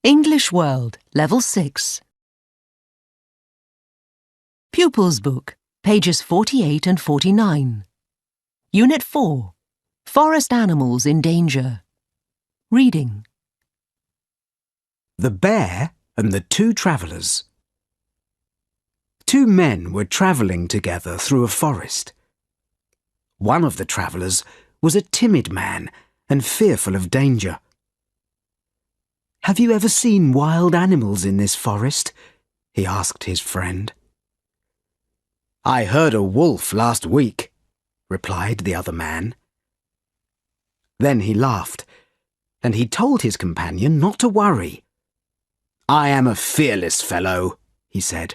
English World, Level 6. Pupils Book, pages 48 and 49. Unit 4, Forest Animals in Danger. Reading. The Bear and the Two Travellers. Two men were travelling together through a forest. One of the travellers was a timid man and fearful of danger. "Have you ever seen wild animals in this forest?" he asked his friend. "I heard a wolf last week," replied the other man. Then he laughed, and he told his companion not to worry. "I am a fearless fellow," he said.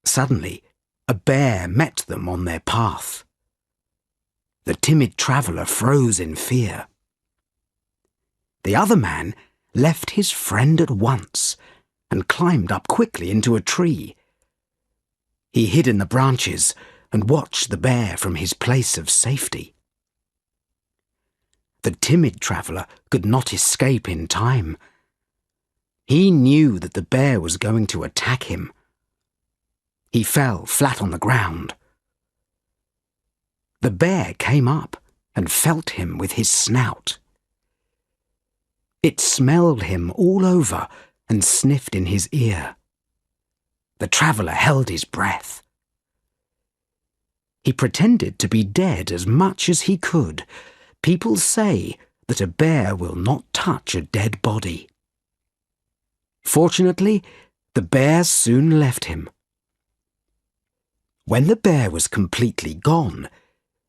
Suddenly, a bear met them on their path. The timid traveller froze in fear. The other man left his friend at once and climbed up quickly into a tree. He hid in the branches and watched the bear from his place of safety. The timid traveller could not escape in time. He knew that the bear was going to attack him. He fell flat on the ground. The bear came up and felt him with his snout. It smelled him all over and sniffed in his ear. The traveller held his breath. He pretended to be dead as much as he could. People say that a bear will not touch a dead body. Fortunately, the bear soon left him. When the bear was completely gone,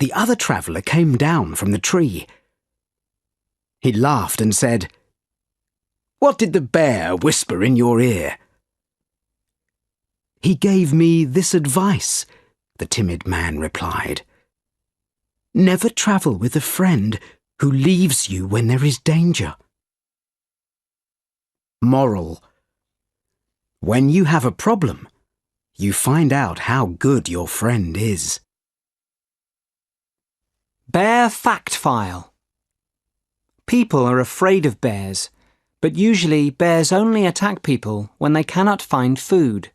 the other traveller came down from the tree. He laughed and said, "What did the bear whisper in your ear?" "He gave me this advice," the timid man replied. "Never travel with a friend who leaves you when there is danger." Moral: when you have a problem, you find out how good your friend is. Bear Fact File. People are afraid of bears, but usually bears only attack people when they cannot find food.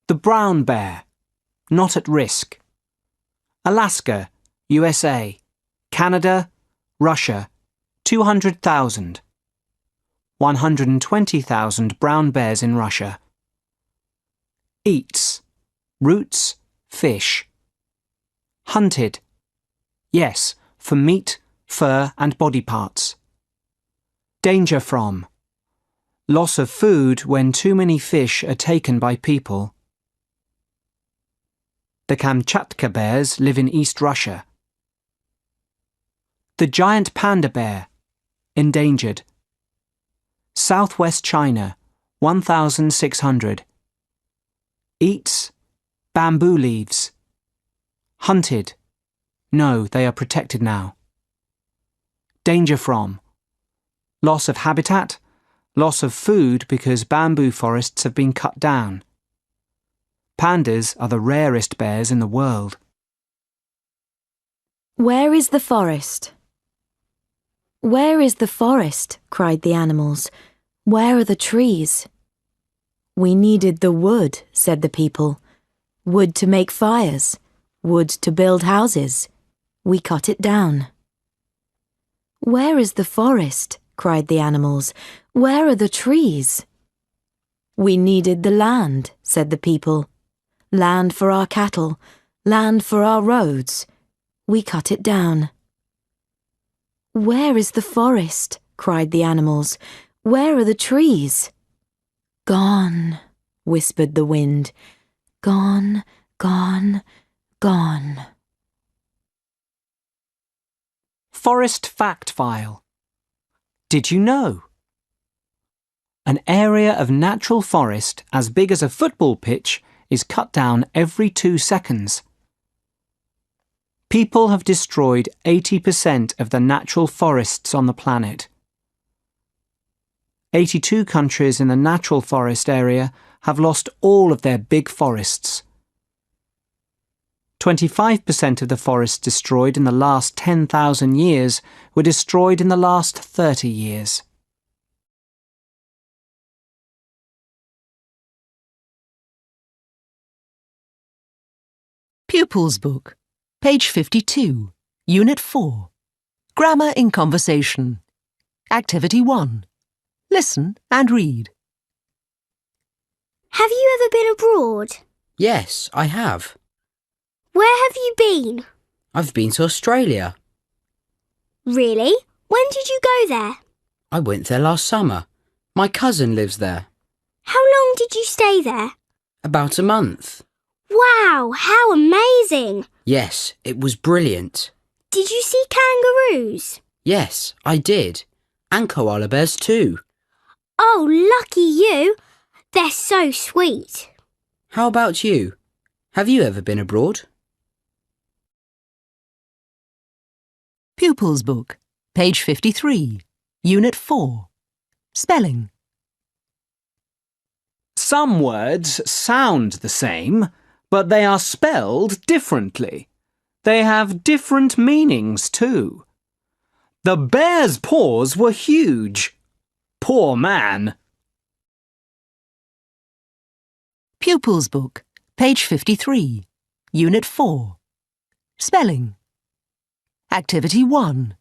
The brown bear, not at risk. Alaska, USA, Canada, Russia, 200,000. 120,000 brown bears in Russia. Eats, roots, fish. Hunted, yes, for meat, fur and body parts. Danger from, loss of food when too many fish are taken by people. The Kamchatka bears live in East Russia. The giant panda bear, endangered. Southwest China, 1,600. Eats bamboo leaves. Hunted. No, they are protected now. Danger from, loss of habitat, loss of food because bamboo forests have been cut down. Pandas are the rarest bears in the world. Where is the forest? Where is the forest? Cried the animals. Where are the trees? We needed the wood, said the people. Wood to make fires, wood to build houses. We cut it down. Where is the forest? Cried the animals. Where are the trees? We needed the land, said the people. Land for our cattle, land for our roads. We cut it down. Where is the forest? Cried the animals. Where are the trees? Gone, whispered the wind. Gone, gone, gone. Forest Fact File. Did you know? An area of natural forest as big as a football pitch is cut down every 2 seconds. People have destroyed 80% of the natural forests on the planet. 82 countries in the natural forest area have lost all of their big forests. 25% of the forests destroyed in the last 10,000 years were destroyed in the last 30 years. Pupils Book, page 52, Unit 4. Grammar in Conversation. Activity 1. Listen and read. Have you ever been abroad? Yes, I have. Where have you been? I've been to Australia. Really? When did you go there? I went there last summer. My cousin lives there. How long did you stay there? About a month. Wow, how amazing! Yes, it was brilliant. Did you see kangaroos? Yes, I did. And koala bears too. Oh, lucky you! They're so sweet. How about you? Have you ever been abroad? Pupils Book, page 53, Unit 4. Spelling. Some words sound the same, but they are spelled differently. They have different meanings too. The bear's paws were huge. Poor man. Pupils Book, page 53, Unit 4. Spelling. Activity 1.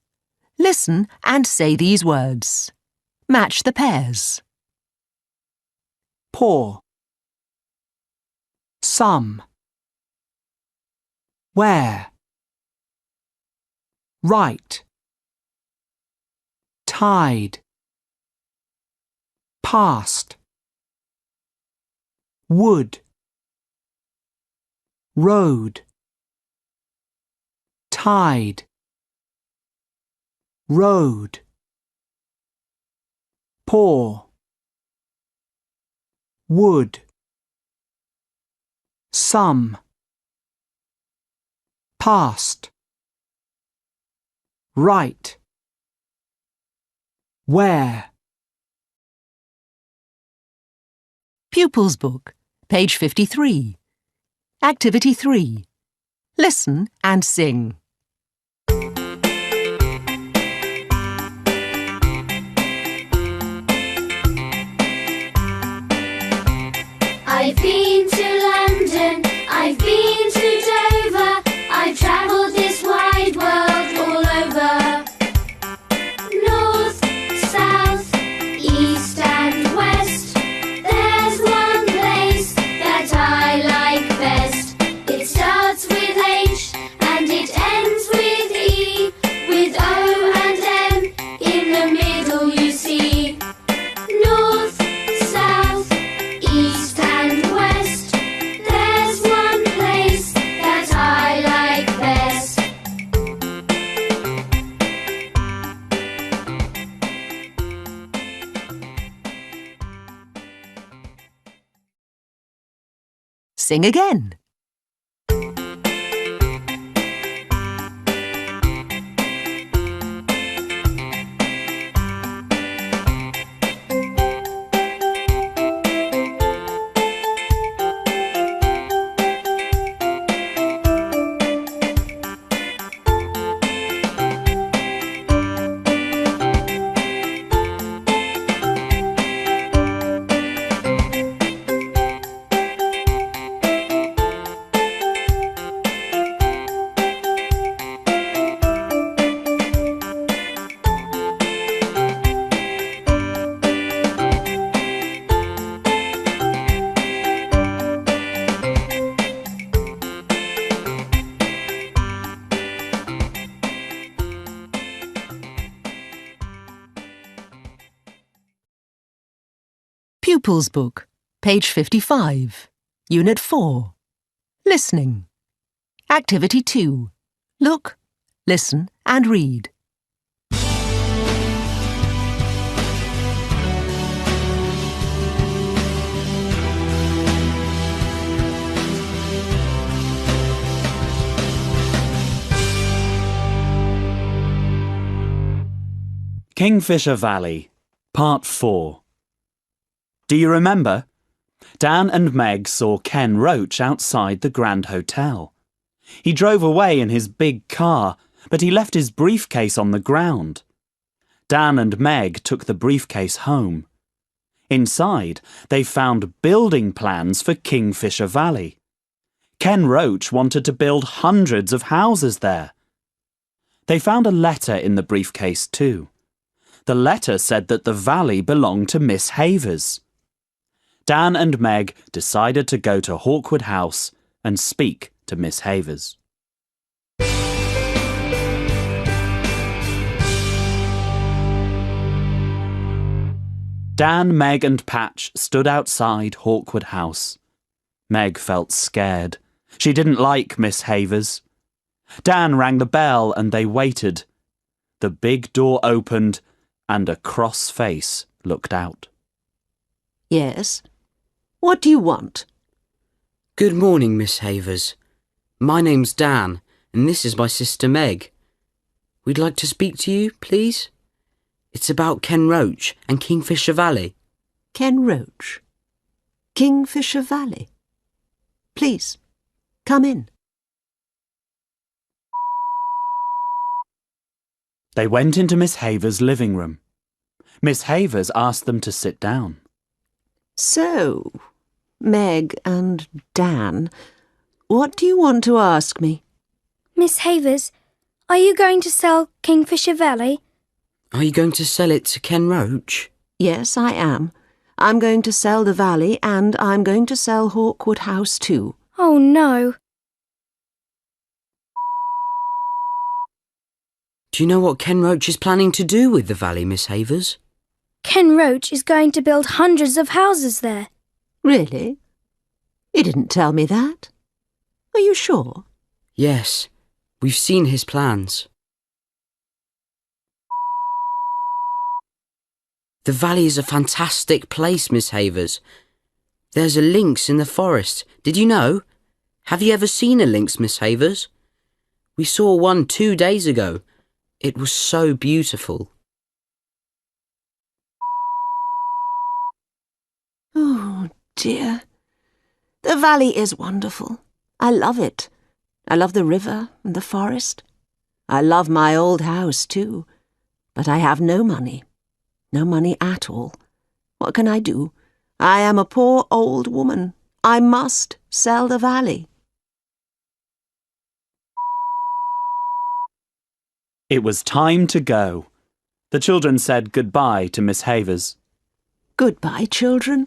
Listen and say these words. Match the pairs. Poor. Some. Where. Right. Tide. Past. Wood. Road. Tide. Road. Pour. Wood. Some. Past. Right. Where. Pupils Book, page 53. Activity 3. Listen and sing. I've been to London, I've been to Dover, I've travelled this wide world all over. North, south, east and west, there's one place that I like best. It starts with H and it ends with E, with O and M in the middle you see. North, south, east and west, there's one place that I like best. Sing again. Pupils Book, page 55, Unit 4. Listening. Activity 2. Look, listen and read. Kingfisher Valley, Part 4. Do you remember? Dan and Meg saw Ken Roach outside the Grand Hotel. He drove away in his big car, but he left his briefcase on the ground. Dan and Meg took the briefcase home. Inside, they found building plans for Kingfisher Valley. Ken Roach wanted to build hundreds of houses there. They found a letter in the briefcase too. The letter said that the valley belonged to Miss Havers. Dan and Meg decided to go to Hawkwood House and speak to Miss Havers. Dan, Meg and Patch stood outside Hawkwood House. Meg felt scared. She didn't like Miss Havers. Dan rang the bell and they waited. The big door opened and a cross face looked out. Yes? What do you want? Good morning, Miss Havers. My name's Dan, and this is my sister Meg. We'd like to speak to you, please. It's about Ken Roach and Kingfisher Valley. Ken Roach? Kingfisher Valley? Please, come in. They went into Miss Havers' living room. Miss Havers asked them to sit down. So, Meg and Dan, what do you want to ask me? Miss Havers, are you going to sell Kingfisher Valley? Are you going to sell it to Ken Roach? Yes, I am. I'm going to sell the valley and I'm going to sell Hawkwood House too. Oh no. Do you know what Ken Roach is planning to do with the valley, Miss Havers? Ken Roach is going to build hundreds of houses there. Really? He didn't tell me that. Are you sure? Yes, we've seen his plans. The valley is a fantastic place, Miss Havers. There's a lynx in the forest. Did you know? Have you ever seen a lynx, Miss Havers? We saw one 2 days ago. It was so beautiful. Oh, dear. The valley is wonderful. I love it. I love the river and the forest. I love my old house too. But I have no money. No money at all. What can I do? I am a poor old woman. I must sell the valley. It was time to go. The children said goodbye to Miss Havers. Goodbye, children.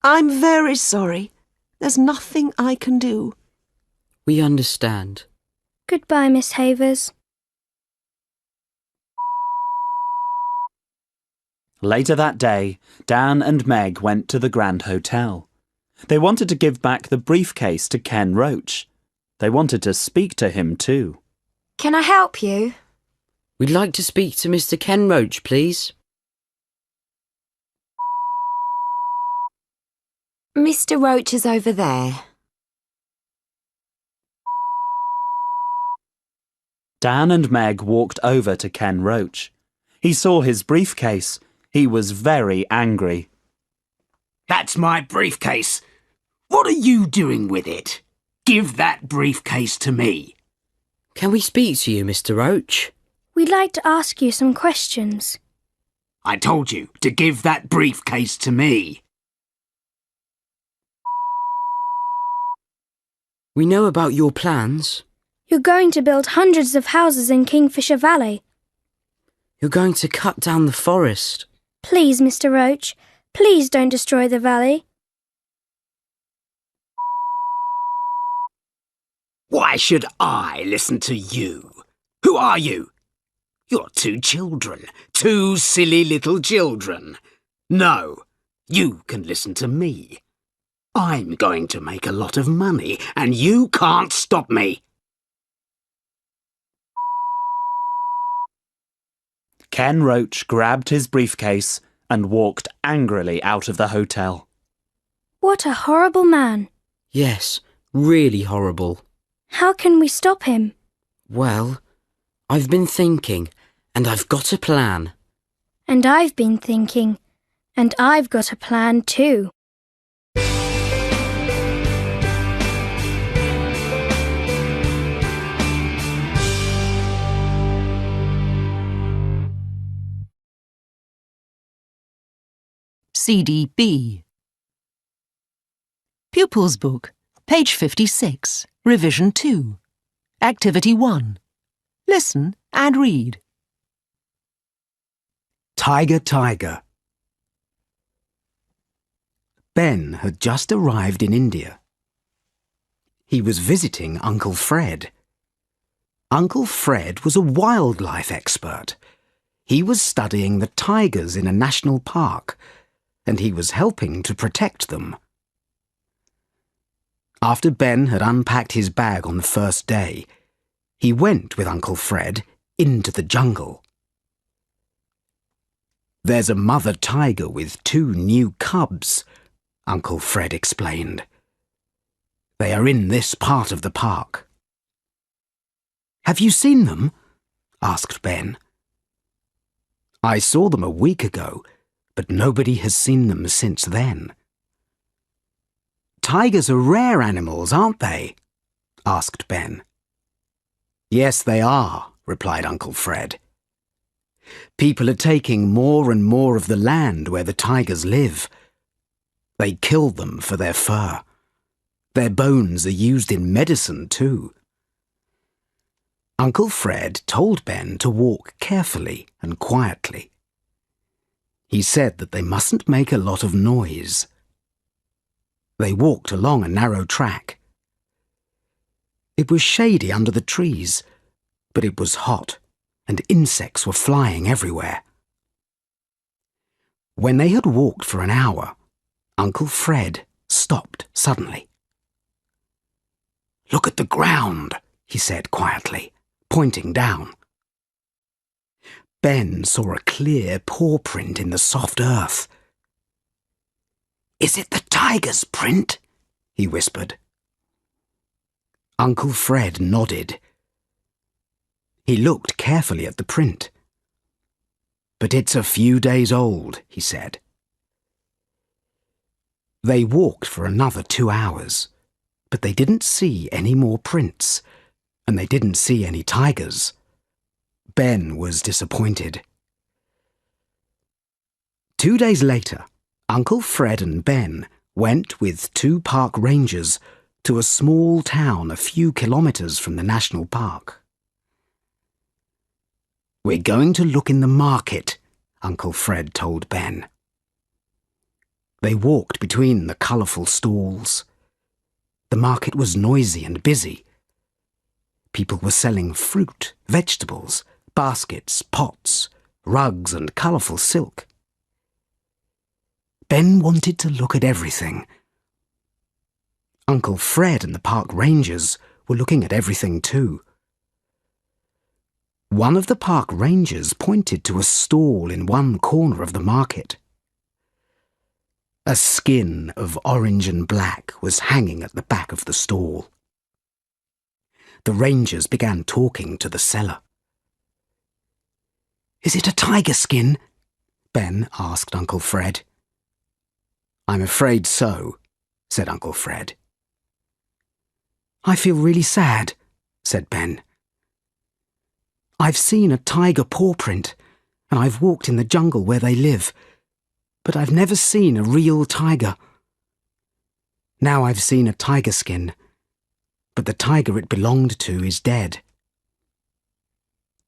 I'm very sorry. There's nothing I can do. We understand. Goodbye, Miss Havers. Later that day, Dan and Meg went to the Grand Hotel. They wanted to give back the briefcase to Ken Roach. They wanted to speak to him too. Can I help you? We'd like to speak to Mr. Ken Roach, please. Mr. Roach is over there. Dan and Meg walked over to Ken Roach. He saw his briefcase. He was very angry. That's my briefcase. What are you doing with it? Give that briefcase to me. Can we speak to you, Mr. Roach? We'd like to ask you some questions. I told you to give that briefcase to me. We know about your plans. You're going to build hundreds of houses in Kingfisher Valley. You're going to cut down the forest. Please, Mr. Roach, please don't destroy the valley. Why should I listen to you? Who are you? You're two children, two silly little children. No, you can listen to me. I'm going to make a lot of money, and you can't stop me. Ken Roach grabbed his briefcase and walked angrily out of the hotel. What a horrible man. Yes, really horrible. How can we stop him? Well, I've been thinking, and I've got a plan. And I've been thinking, and I've got a plan too. CDB. Pupils Book, page 56, Revision 2. Activity 1. Listen and read. Tiger, tiger. Ben had just arrived in India. He was visiting Uncle Fred. Uncle Fred was a wildlife expert. He was studying the tigers in a national park, and he was helping to protect them. After Ben had unpacked his bag on the first day, he went with Uncle Fred into the jungle. "There's a mother tiger with 2 new cubs," Uncle Fred explained. "They are in this part of the park." "Have you seen them?" asked Ben. "I saw them a week ago, but nobody has seen them since then." "Tigers are rare animals, aren't they?" asked Ben. "Yes, they are," replied Uncle Fred. "People are taking more and more of the land where the tigers live. They kill them for their fur. Their bones are used in medicine too." Uncle Fred told Ben to walk carefully and quietly. He said that they mustn't make a lot of noise. They walked along a narrow track. It was shady under the trees, but it was hot, and insects were flying everywhere. When they had walked for an hour, Uncle Fred stopped suddenly. "Look at the ground," he said quietly, pointing down. Ben saw a clear paw print in the soft earth. "Is it the tiger's print?" he whispered. Uncle Fred nodded. He looked carefully at the print. "But it's a few days old," he said. They walked for another 2 hours, but they didn't see any more prints, and they didn't see any tigers. Ben was disappointed. 2 days later, Uncle Fred and Ben went with 2 park rangers to a small town a few kilometers from the national park. "We're going to look in the market," Uncle Fred told Ben. They walked between the colourful stalls. The market was noisy and busy. People were selling fruit, vegetables, baskets, pots, rugs and colourful silk. Ben wanted to look at everything. Uncle Fred and the park rangers were looking at everything too. One of the park rangers pointed to a stall in one corner of the market. A skin of orange and black was hanging at the back of the stall. The rangers began talking to the seller. "Is it a tiger skin?" Ben asked Uncle Fred. "I'm afraid so," said Uncle Fred. "I feel really sad," said Ben. "I've seen a tiger paw print, and I've walked in the jungle where they live, but I've never seen a real tiger. Now I've seen a tiger skin, but the tiger it belonged to is dead."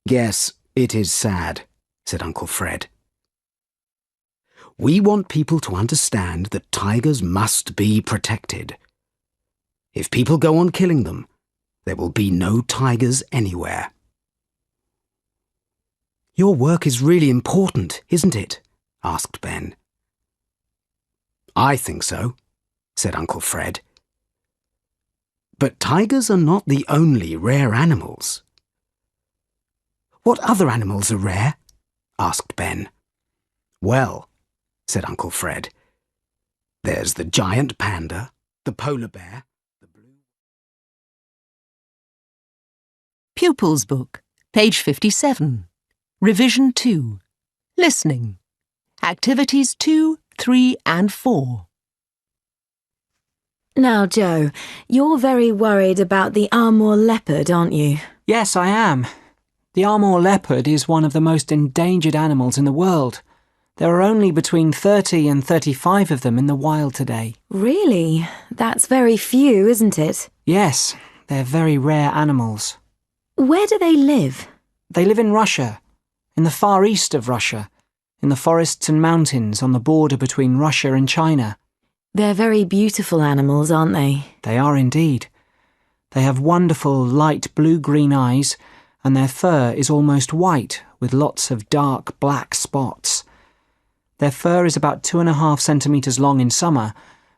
"Yes, it is sad," said Uncle Fred. "We want people to understand that tigers must be protected. If people go on killing them, there will be no tigers anywhere." "Your work is really important, isn't it?" asked Ben. "I think so," said Uncle Fred. "But tigers are not the only rare animals." "What other animals are rare?" asked Ben. "Well," said Uncle Fred, "there's the giant panda, the polar bear, the blue..." Pupils Book, page 57. Revision 2. Listening. Activities 2, 3 and 4. Now, Joe, you're very worried about the Amur leopard, aren't you? Yes, I am. The Amur leopard is one of the most endangered animals in the world. There are only between 30 and 35 of them in the wild today. Really? That's very few, isn't it? Yes, they're very rare animals. Where do they live? They live in Russia, in the far east of Russia, in the forests and mountains on the border between Russia and China. They're very beautiful animals, aren't they? They are indeed. They have wonderful light blue-green eyes, and their fur is almost white with lots of dark black spots. Their fur is about 2.5 centimetres long in summer,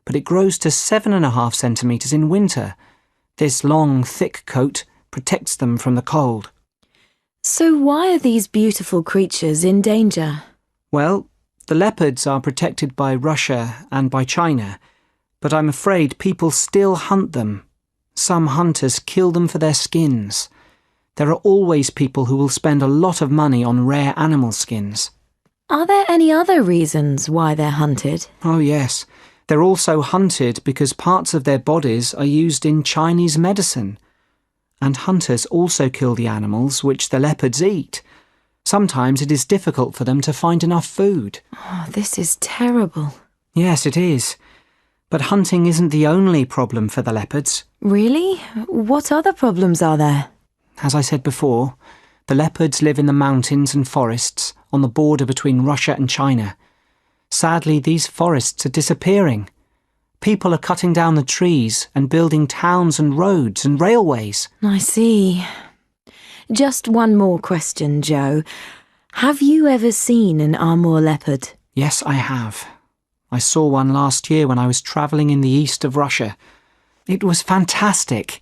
but it grows to 7.5 centimetres in winter. This long, thick coat protects them from the cold. So why are these beautiful creatures in danger? Well, the leopards are protected by Russia and by China, but I'm afraid people still hunt them. Some hunters kill them for their skins. There are always people who will spend a lot of money on rare animal skins. Are there any other reasons why they're hunted? Oh yes, they're also hunted because parts of their bodies are used in Chinese medicine. And hunters also kill the animals which the leopards eat. Sometimes it is difficult for them to find enough food. Oh, this is terrible. Yes, it is. But hunting isn't the only problem for the leopards. Really? What other problems are there? As I said before, the leopards live in the mountains and forests on the border between Russia and China. Sadly, these forests are disappearing. People are cutting down the trees and building towns and roads and railways. I see. Just one more question, Joe. Have you ever seen an Amur leopard? Yes, I have. I saw one last year when I was travelling in the east of Russia. It was fantastic.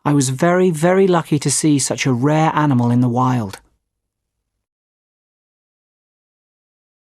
I was very, very lucky to see such a rare animal in the wild.